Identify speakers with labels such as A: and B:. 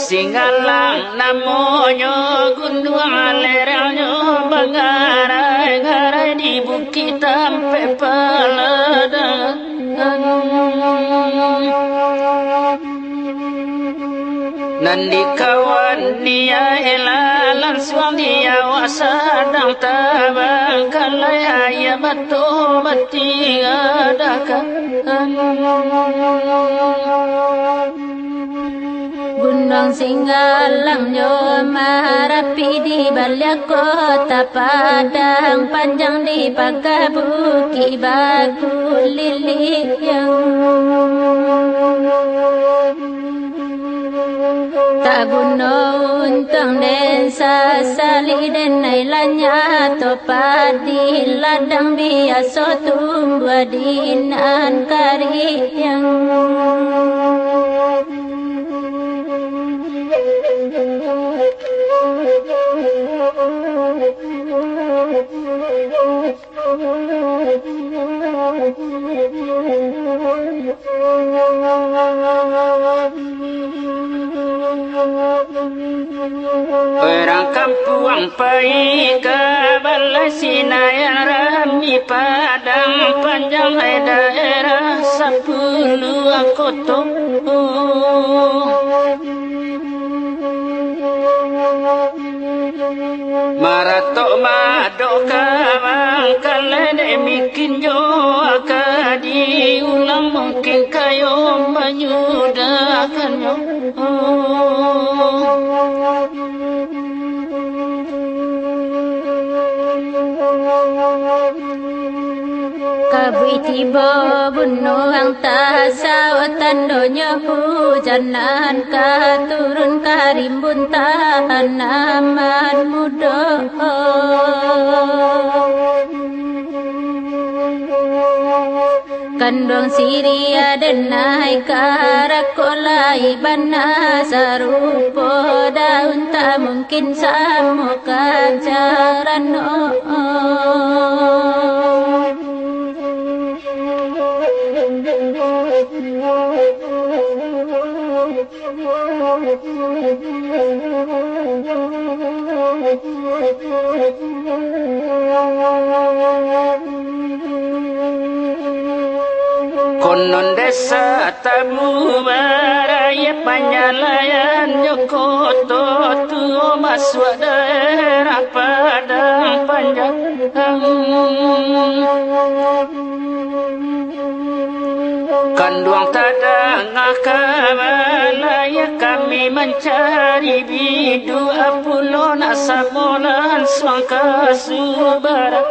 A: Singalang namonyo gunung alernya bangarai-ngarai di bukit sampai peladan Nandi kawan dia elalan suang dia wasadang tabang kalai ayah batu mati adakah Gunung Singalang nyo marapi di balik kota Padang panjang di pagabuki bagu liliyang tak gunung untung desa sali dan nailanya topadi ladang biasa tumbuh dinan kariyang Orang kampung pergi ke balai sinayang rami padang panjang daerah 10 kota Maratok madok kamang kalene mikin jo akadi ulang mungkin kayo menyudahkannya Kabui tiba bunuh tasau tandonya hujanan turun karimbun tanaman muda Kandung Siria dan naik karakolai bana sarupo daun tak mungkin samukan jaran Konon desa tamu baraya panyalayan nyokoto tuo masuk daerah padang panjang Kanduang tadangah kamalaya kami mencari bidu apulon asamolan suang kasubaran